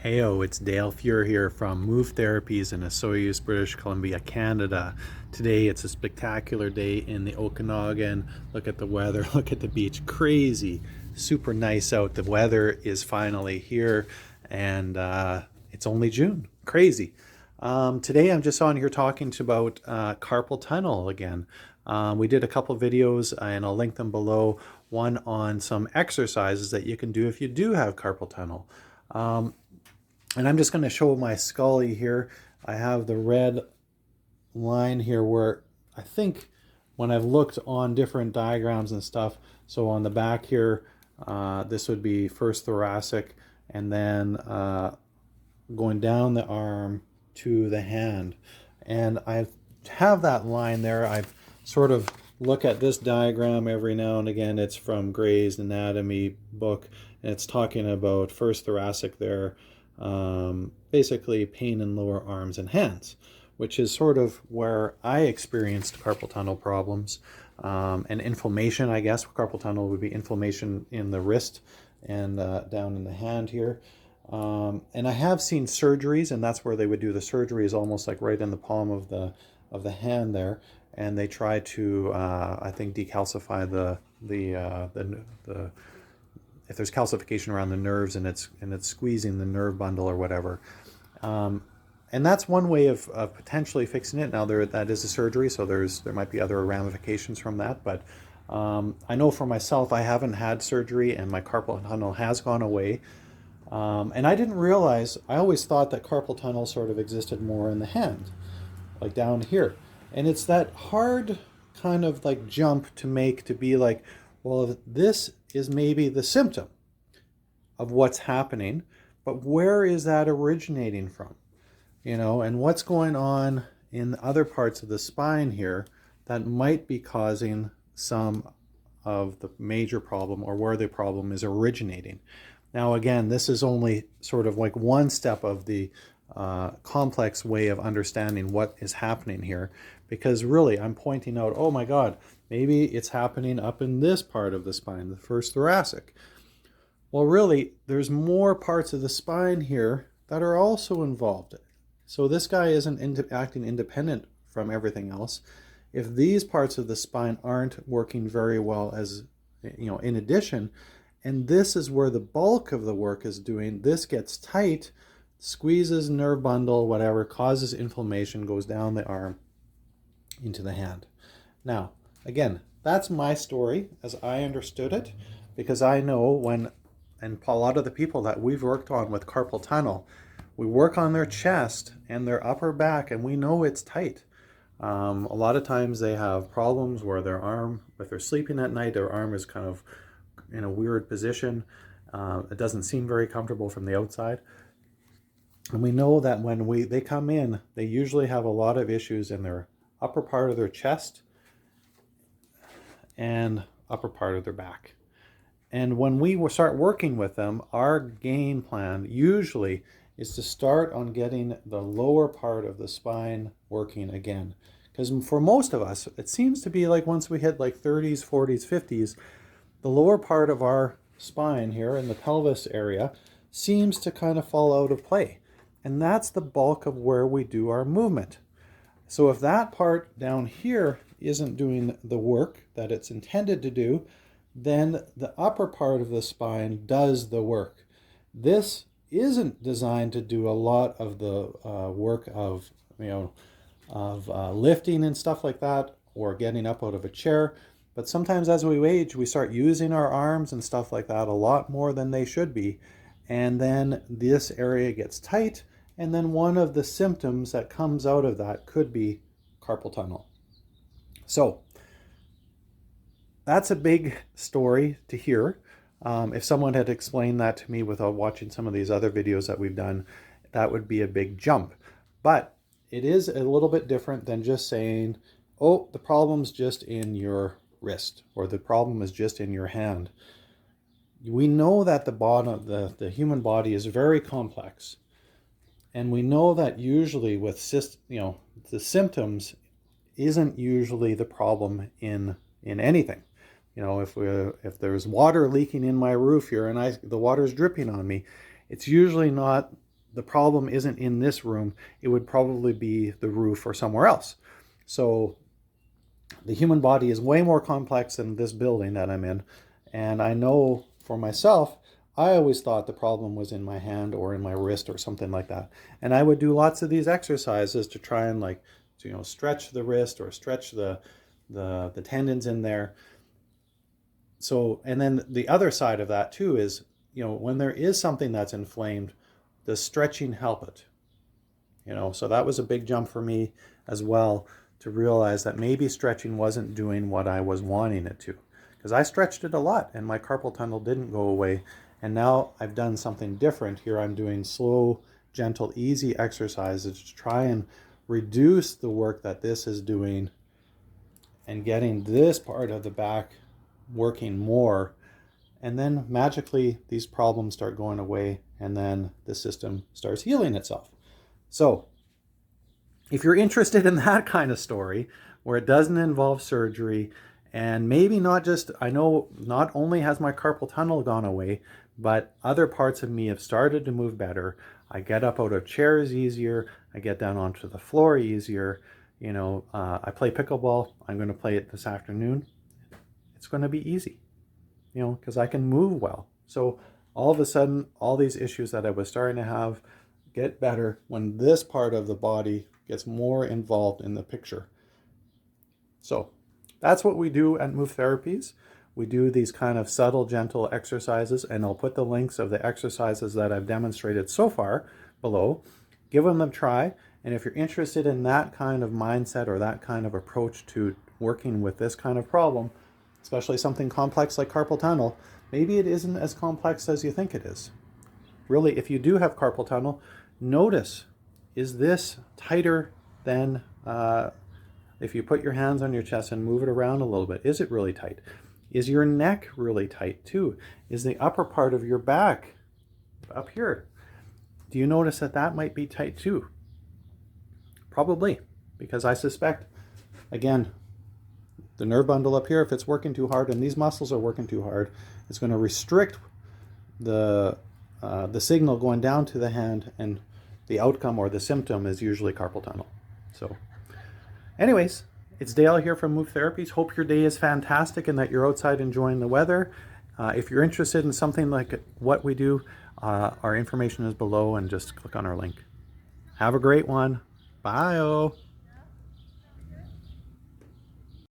Heyo, it's Dale Fuhr here from Move Therapies in Osoyoos, British Columbia, Canada. Today it's a spectacular day in the Okanagan. Look at the weather, look at the beach. Crazy, super nice out. The weather is finally here and it's only June. Crazy. Today I'm just on here talking about carpal tunnel again. We did a couple videos and I'll link them below. One on some exercises that you can do if you do have carpal tunnel. And I'm just going to show my scully here. I have the red line here where I think when I've looked on different diagrams and stuff, so on the back here, this would be first thoracic, and then going down the arm to the hand. And I have that line there. I've sort of look at this diagram every now and again. It's from Gray's anatomy book, and it's talking about first thoracic there. Basically pain in lower arms and hands, which is sort of where I experienced carpal tunnel problems, and inflammation. I guess carpal tunnel would be inflammation in the wrist and down in the hand here. And I have seen surgeries, and that's where they would do the surgery, is almost like right in the palm of the hand there, and they try to I think decalcify the if there's calcification around the nerves and it's squeezing the nerve bundle or whatever. And that's one way of potentially fixing it. Now that is a surgery, so there might be other ramifications from that. But I know for myself, I haven't had surgery and my carpal tunnel has gone away. And I didn't realize, I always thought that carpal tunnel sort of existed more in the hand, like down here. And it's that hard kind of like jump to make, to be like, well, this is maybe the symptom of what's happening, but where is that originating from? And what's going on in other parts of the spine here that might be causing some of the major problem, or where the problem is originating. Now, again, this is only sort of like one step of the complex way of understanding what is happening here, because really I'm pointing out, oh my God, maybe it's happening up in this part of the spine, the first thoracic. Well, really, there's more parts of the spine here that are also involved. So this guy isn't acting independent from everything else. If these parts of the spine aren't working very well as, in addition, and this is where the bulk of the work is doing, this gets tight, squeezes nerve bundle, whatever, causes inflammation, goes down the arm into the hand. Now, again, that's my story as I understood it, because I know and a lot of the people that we've worked on with carpal tunnel, we work on their chest and their upper back, and we know it's tight. A lot of times they have problems where their arm, if they're sleeping at night, their arm is kind of in a weird position. It doesn't seem very comfortable from the outside. And we know that when they come in, they usually have a lot of issues in their upper part of their chest and upper part of their back. And when we start working with them, our game plan usually is to start on getting the lower part of the spine working again. Because for most of us, it seems to be like once we hit like 30s, 40s, 50s, the lower part of our spine here in the pelvis area seems to kind of fall out of play. And that's the bulk of where we do our movement. So if that part down here isn't doing the work that it's intended to do, then the upper part of the spine does the work. This isn't designed to do a lot of the work of, lifting and stuff like that, or getting up out of a chair. But sometimes as we age, we start using our arms and stuff like that a lot more than they should be. And then this area gets tight. And then one of the symptoms that comes out of that could be carpal tunnel. So that's a big story to hear. If someone had explained that to me without watching some of these other videos that we've done, that would be a big jump. But it is a little bit different than just saying, oh, the problem's just in your wrist, or the problem is just in your hand. We know that the human body is very complex. And we know that usually with the symptoms isn't usually the problem in anything. If there's water leaking in my roof here and the water's dripping on me, it's usually not the problem isn't in this room, it would probably be the roof or somewhere else. So the human body is way more complex than this building that I'm in. And I know for myself, I always thought the problem was in my hand or in my wrist or something like that. And I would do lots of these exercises to try and stretch the wrist or stretch the tendons in there. So, and then the other side of that too is, when there is something that's inflamed, does stretching help it? So that was a big jump for me as well, to realize that maybe stretching wasn't doing what I was wanting it to. Because I stretched it a lot and my carpal tunnel didn't go away. And now I've done something different. Here I'm doing slow, gentle, easy exercises to try and reduce the work that this is doing and getting this part of the back working more. And then magically these problems start going away and then the system starts healing itself. So if you're interested in that kind of story where it doesn't involve surgery, and maybe not just, I know not only has my carpal tunnel gone away, but other parts of me have started to move better. I get up out of chairs easier. I get down onto the floor easier. I play pickleball. I'm going to play it this afternoon. It's going to be easy, because I can move well. So all of a sudden, all these issues that I was starting to have get better when this part of the body gets more involved in the picture. So that's what we do at Move Therapies. We do these kind of subtle, gentle exercises, and I'll put the links of the exercises that I've demonstrated so far below. Give them a try, and if you're interested in that kind of mindset or that kind of approach to working with this kind of problem, especially something complex like carpal tunnel, maybe it isn't as complex as you think it is. Really, if you do have carpal tunnel, notice, is this tighter than if you put your hands on your chest and move it around a little bit? Is it really tight? Is your neck really tight too? Is the upper part of your back up here? Do you notice that that might be tight too? Probably, because I suspect, again, the nerve bundle up here, if it's working too hard and these muscles are working too hard, it's going to restrict the signal going down to the hand, and the outcome or the symptom is usually carpal tunnel. So anyways, it's Dale here from Move Therapies. Hope your day is fantastic and that you're outside enjoying the weather. If you're interested in something like what we do, our information is below, and just click on our link. Have a great one. Bye.